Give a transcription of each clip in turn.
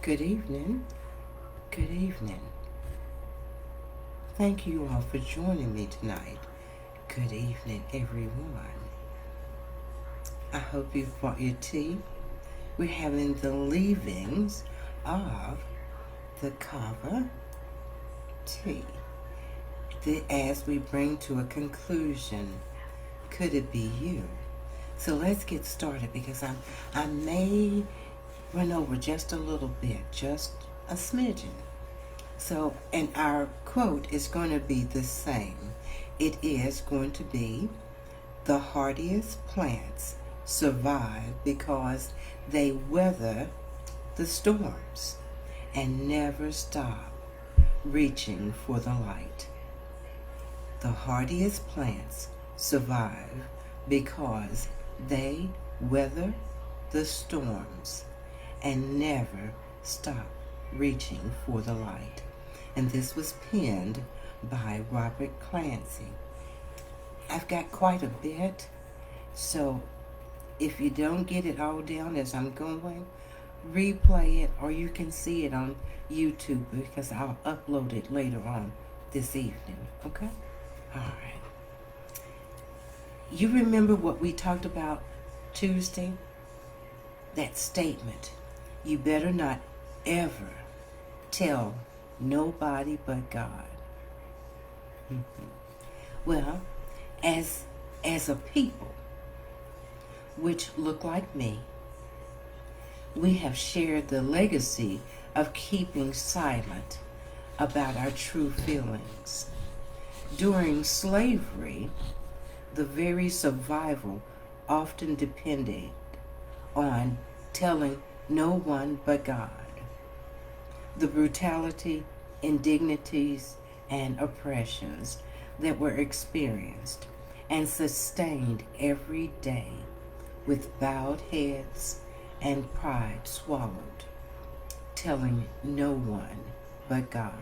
Good evening. Good evening. Thank you all for joining me tonight. Good evening, everyone. I hope you brought your tea. We're having the leavings of the kava tea as we bring to a conclusion. Could it be you? So let's get started because I may run over just a little bit, just a smidgen. So, and our quote is going to be the same. It is going to be, the hardiest plants survive because they weather the storms and never stop reaching for the light. The hardiest plants survive because they weather the storms and never stop reaching for the light. And this was penned by Robert Clancy. I've got quite a bit, so if you don't get it all down as I'm going, replay it, or you can see it on YouTube because I'll upload it later on this evening, okay? All right. You remember what we talked about Tuesday? That statement, you better not ever tell nobody but God. Well, as a people which look like me, we have shared the legacy of keeping silent about our true feelings. During slavery, the very survival often depended on telling no one but God. The brutality, indignities, and oppressions that were experienced and sustained every day with bowed heads and pride swallowed, telling no one but God.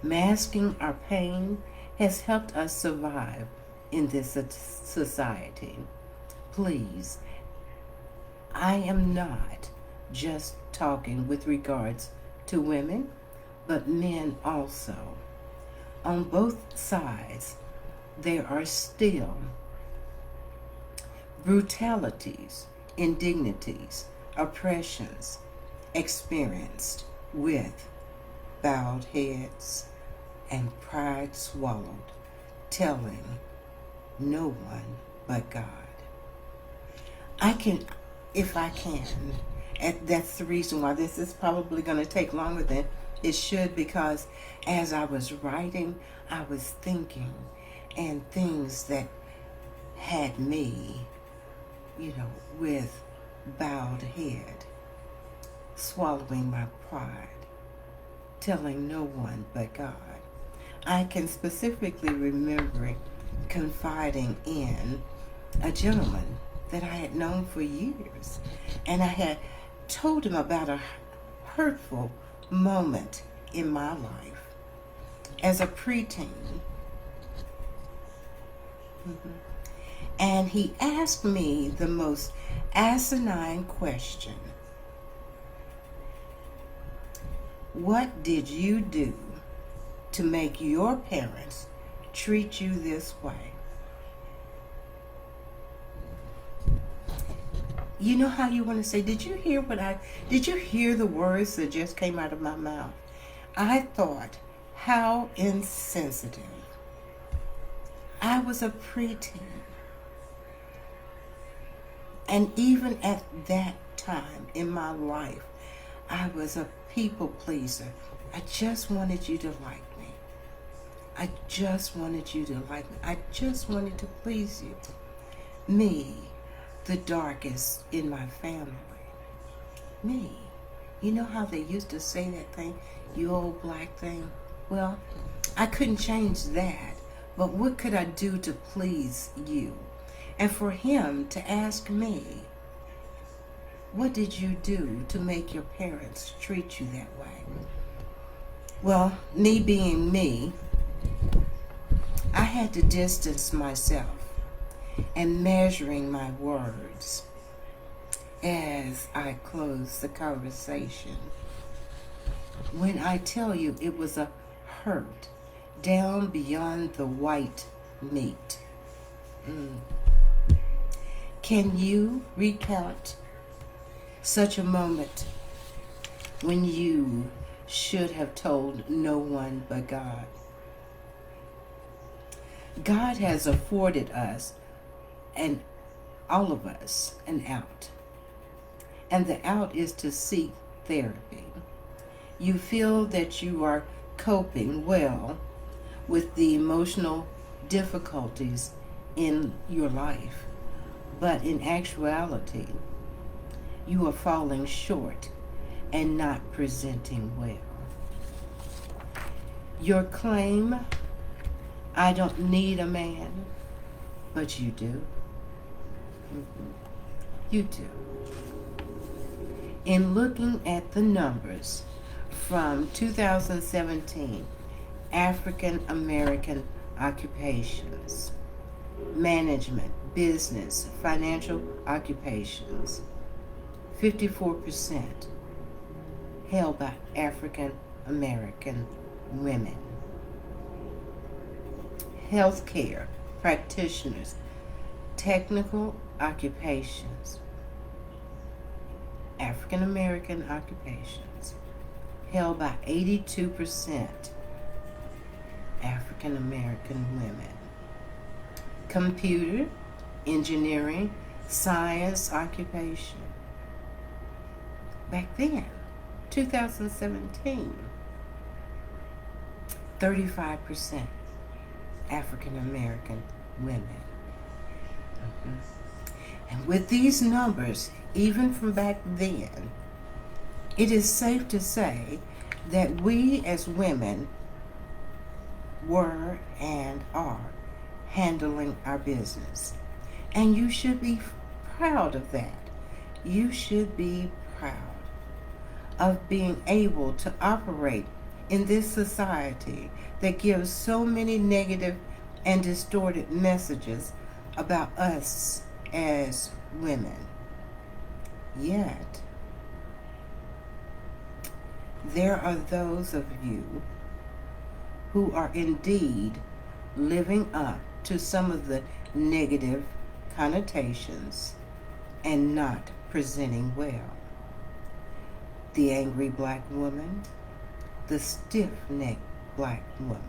Masking our pain has helped us survive in this society. Please, I am not just talking with regards to women, but men also. On both sides, there are still brutalities, indignities, oppressions experienced with bowed heads and pride swallowed, telling no one but God. If I can, and that's the reason why this is probably going to take longer than it should, because as I was writing, I was thinking and things that had me, with bowed head, swallowing my pride, telling no one but God. I can specifically remember confiding in a gentleman that I had known for years, and I had told him about a hurtful moment in my life as a preteen. And he asked me the most asinine question. What did you do to make your parents treat you this way? You know how you want to say, did you hear the words that just came out of my mouth? I thought, how insensitive. I was a preteen. And even at that time in my life, I was a people pleaser. I just wanted you to like me. I just wanted you to like me. I just wanted to please you. Me, the darkest in my family. Me. You know how they used to say that thing, you old black thing? Well, I couldn't change that, but what could I do to please you? And for him to ask me, what did you do to make your parents treat you that way? Well, me being me, I had to distance myself and measuring my words as I close the conversation. When I tell you it was a hurt down beyond the white meat. Can you recount such a moment when you should have told no one but God? God has afforded us, and all of us, an out. And the out is to seek therapy. You feel that you are coping well with the emotional difficulties in your life, but in actuality, you are falling short and not presenting well. Your claim, I don't need a man, but you do. You do. In looking at the numbers from 2017, African American occupations, management, business, financial occupations, 54% held by African American women. Healthcare practitioners, technical occupations, African American occupations, held by 82% African American women. Computer, engineering, science occupation. Back then, 2017, 35% African American women. And with these numbers, even from back then, it is safe to say that we as women were and are handling our business. And you should be proud of that. You should be proud of being able to operate in this society that gives so many negative and distorted messages about us as women. Yet, there are those of you who are indeed living up to some of the negative connotations and not presenting well. The angry black woman, the stiff-necked black woman,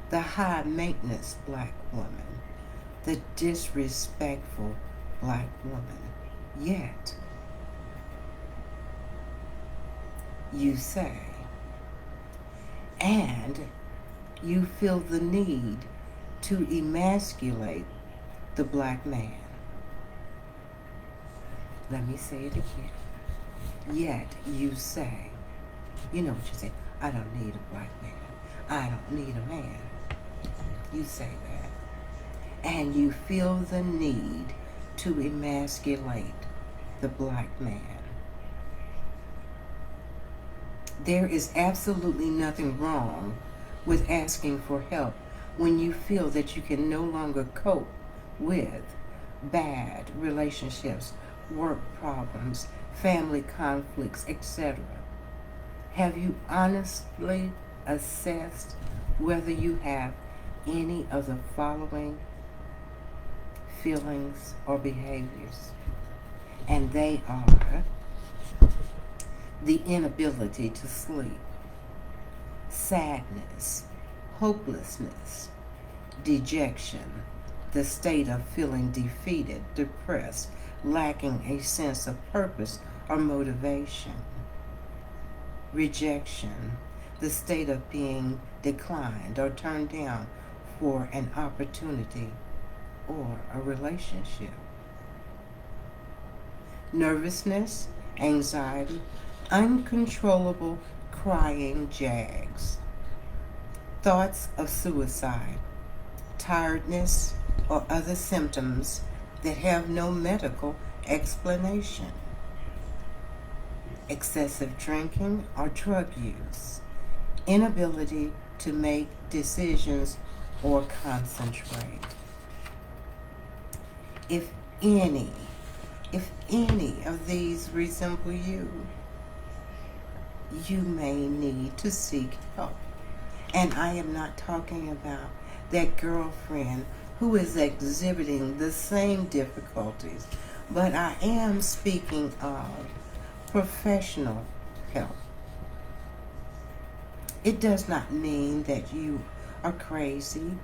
the high-maintenance black woman, the disrespectful black woman. Yet, you say, and you feel the need to emasculate the black man. Let me say it again. Yet you say, you know what you say, I don't need a black man. I don't need a man. You say that. And you feel the need to emasculate the black man. There is absolutely nothing wrong with asking for help when you feel that you can no longer cope with bad relationships, work problems, family conflicts, etc. Have you honestly assessed whether you have any of the following feelings or behaviors? And they are the inability to sleep, sadness, hopelessness, dejection, the state of feeling defeated, depressed, lacking a sense of purpose or motivation, rejection, the state of being declined or turned down for an opportunity or a relationship, nervousness, anxiety, uncontrollable crying jags, thoughts of suicide, tiredness, or other symptoms that have no medical explanation, excessive drinking or drug use, inability to make decisions or concentrate. If any If any of these resemble you, you may need to seek help. And I am not talking about that girlfriend who is exhibiting the same difficulties, but I am speaking of professional help. It does not mean that you are crazy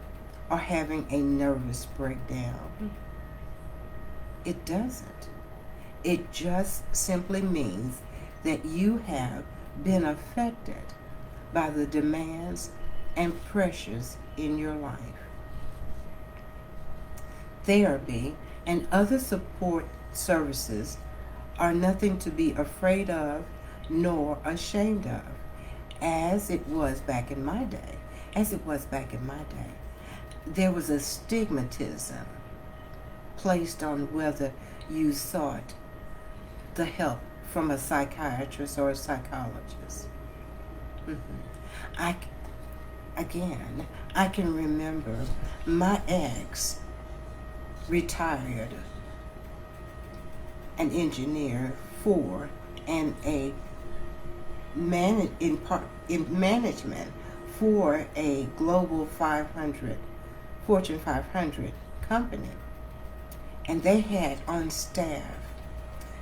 or having a nervous breakdown. It doesn't. It just simply means that you have been affected by the demands and pressures in your life. Therapy and other support services are nothing to be afraid of nor ashamed of, as it was back in my day. There was a stigmatism placed on whether you sought the help from a psychiatrist or a psychologist. I can remember my ex retired an engineer for and in management for a global 500, Fortune 500 company. And they had on staff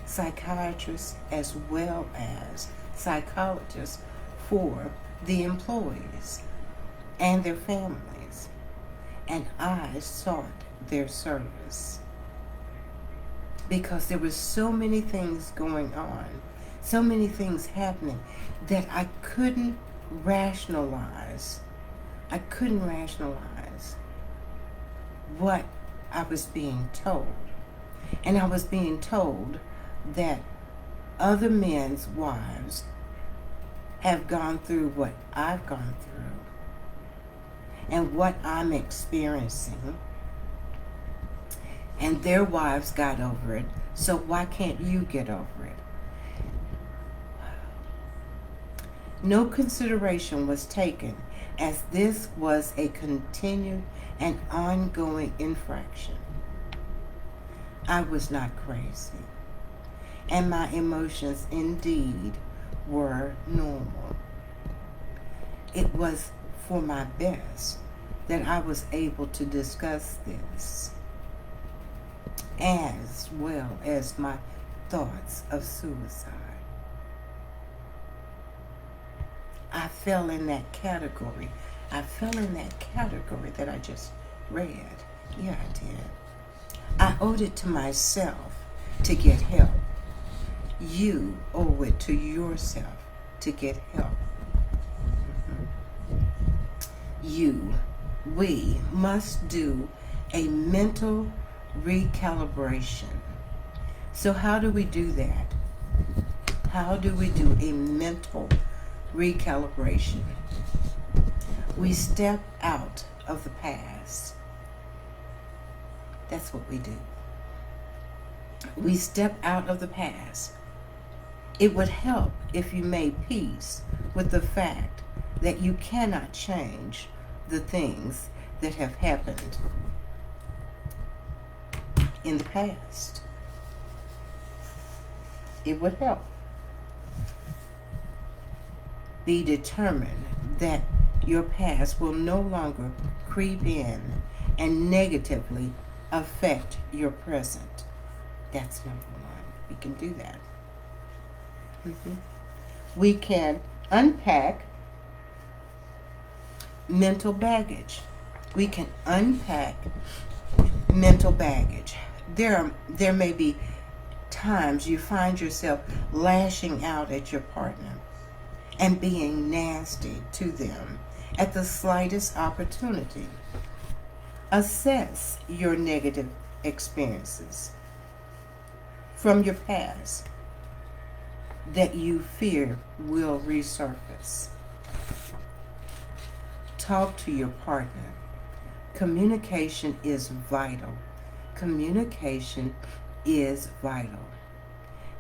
psychiatrists as well as psychologists for the employees and their families. And I sought their service because there were so many things going on, so many things happening that I couldn't rationalize what I was being told. And I was being told that other men's wives have gone through what I've gone through and what I'm experiencing, and their wives got over it, so why can't you get over it? No consideration was taken, as this was a continued and ongoing infraction. I was not crazy, and my emotions indeed were normal. It was for my best that I was able to discuss this, as well as my thoughts of suicide. I fell in that category. That I just read. Yeah, I did. I owed it to myself to get help. You owe it to yourself to get help. We must do a mental recalibration. So how do we do that? How do we do a mental recalibration? We step out of the past. That's what we do. We step out of the past. It would help if you made peace with the fact that you cannot change the things that have happened in the past. It would help. Be determined that your past will no longer creep in and negatively affect your present. That's number one. We can do that. We can unpack mental baggage. We can unpack mental baggage. There may be times you find yourself lashing out at your partner and being nasty to them at the slightest opportunity. Assess your negative experiences from your past that you fear will resurface. Talk to your partner. Communication is vital. Communication is vital.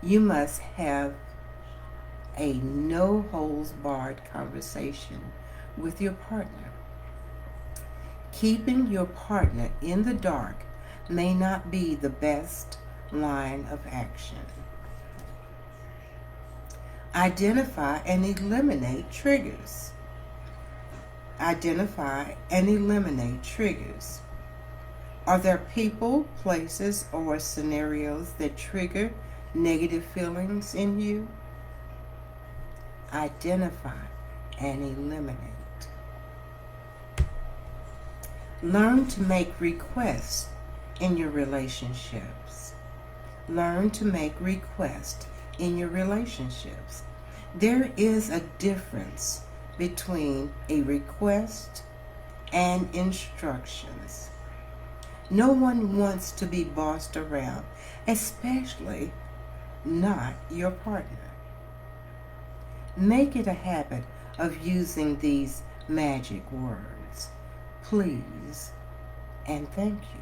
You must have a no-holds-barred conversation with your partner. Keeping your partner in the dark may not be the best line of action. Identify and eliminate triggers. Identify and eliminate triggers. Are there people, places, or scenarios that trigger negative feelings in you? Identify and eliminate. Learn to make requests in your relationships. Learn to make requests in your relationships. There is a difference between a request and instructions. No one wants to be bossed around, especially not your partner. Make it a habit of using these magic words. Please and thank you.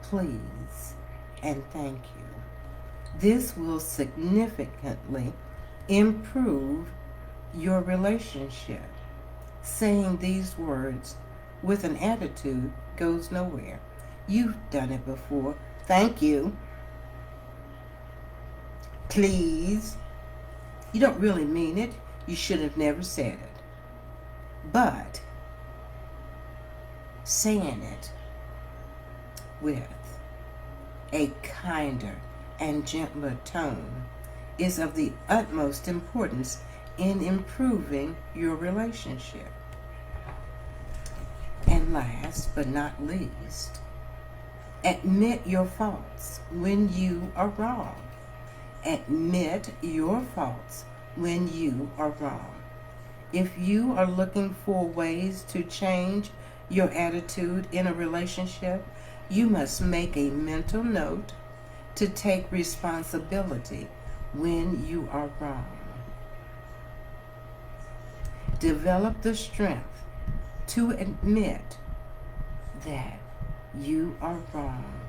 Please and thank you. This will significantly improve your relationship. Saying these words with an attitude goes nowhere. You've done it before. Thank you. Please. You don't really mean it. You should have never said it. But saying it with a kinder and gentler tone is of the utmost importance in improving your relationship. And last but not least, admit your faults when you are wrong. Admit your faults when you are wrong. If you are looking for ways to change your attitude in a relationship, you must make a mental note to take responsibility when you are wrong. Develop the strength to admit that you are wrong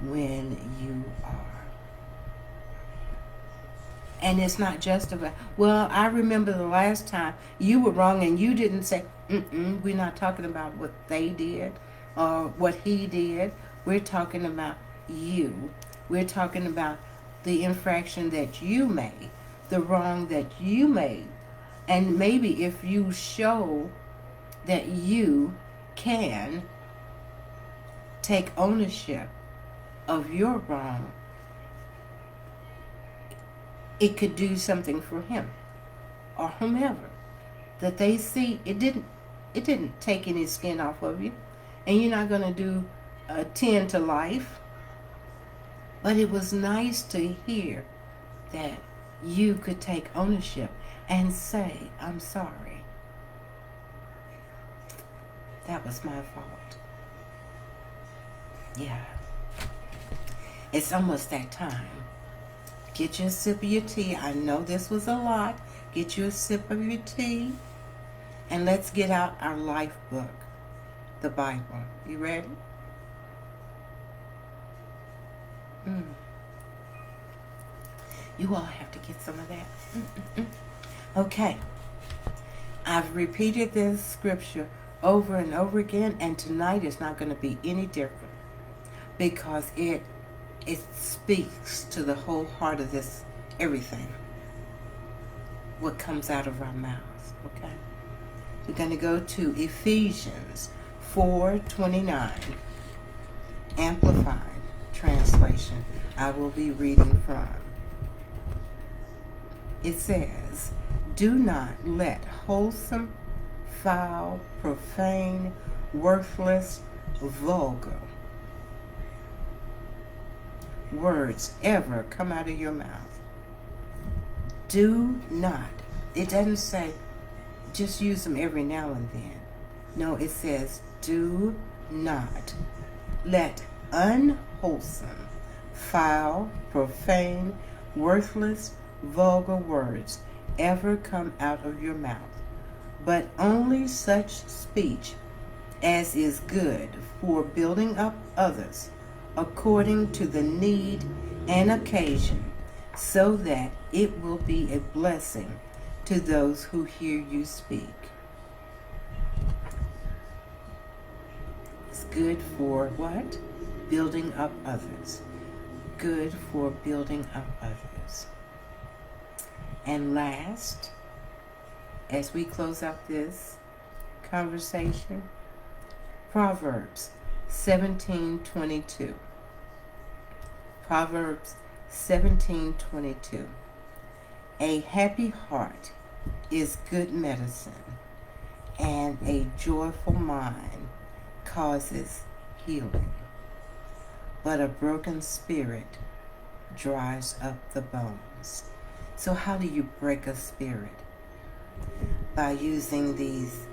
when you are. And it's not just about, well, I remember the last time you were wrong and you didn't say, we're not talking about what they did or what he did. We're talking about you. We're talking about the infraction that you made, the wrong that you made. And maybe if you show that you can take ownership of your wrong, it could do something for him or whomever, that they see it didn't take any skin off of you, and you're not going to do a 10 to life. But it was nice to hear that you could take ownership and say, I'm sorry. That was my fault. Yeah. It's almost that time. Get you a sip of your tea. I know this was a lot. Get you a sip of your tea. And let's get out our life book, the Bible. You ready? You all have to get some of that. Okay. I've repeated this scripture over and over again, and tonight is not going to be any different, because it speaks to the whole heart of this, everything, what comes out of our mouths, okay? We're going to go to Ephesians 4:29, Amplified Translation. I will be reading from. It says, do not let wholesome, foul, profane, worthless, vulgar words ever come out of your mouth. Do not. It doesn't say just use them every now and then. No, it says do not let unwholesome, foul, profane, worthless, vulgar words ever come out of your mouth, but only such speech as is good for building up others according to the need and occasion, so that it will be a blessing to those who hear you speak. It's good for what? Building up others. good for building up others. And last, as we close out this conversation, Proverbs 17:22. Proverbs 17:22. A happy heart is good medicine, and a joyful mind causes healing. But a broken spirit dries up the bones. So how do you break a spirit? By using these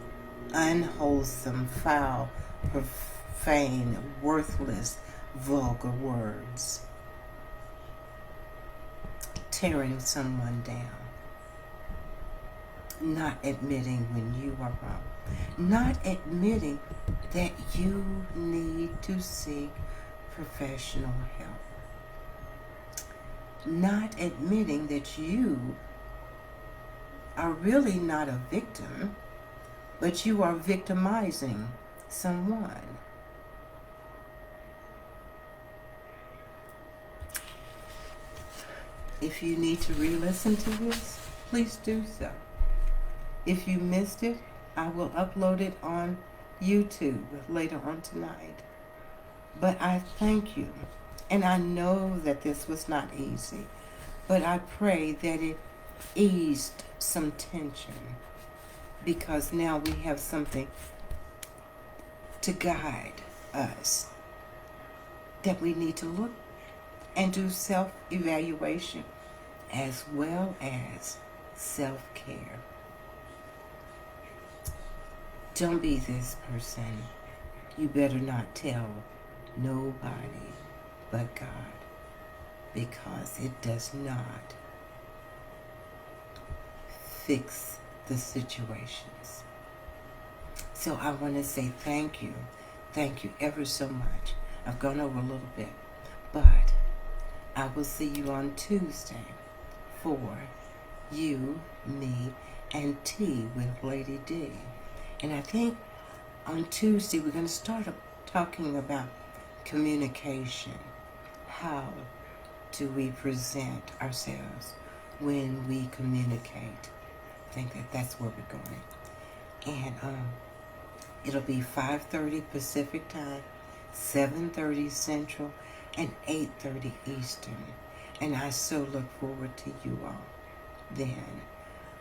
unwholesome, foul, profane, worthless, vulgar words. Tearing someone down. Not admitting when you are wrong. Not admitting that you need to seek professional help. Not admitting that you are really not a victim, but you are victimizing someone. If you need to re-listen to this, please do so. If you missed it, I will upload it on YouTube later on tonight. But I thank you. And I know that this was not easy. But I pray that it eased some tension. Because now we have something to guide us. That we need to look and do self-evaluation as well as self-care. Don't be this person. You better not tell nobody but God, because it does not fix the situations. So I want to say thank you. Thank you ever so much. I've gone over a little bit, but I will see you on Tuesday for You, Me, and Tea with Lady D. And I think on Tuesday we're going to start talking about communication. How do we present ourselves when we communicate? I think that's where we're going. And it'll be 5:30 Pacific time, 7:30 Central, and 8:30 Eastern. And I so look forward to you all then.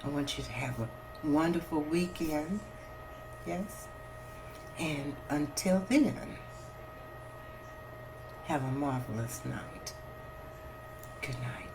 I want you to have a wonderful weekend. Yes? And until then, have a marvelous night. Good night.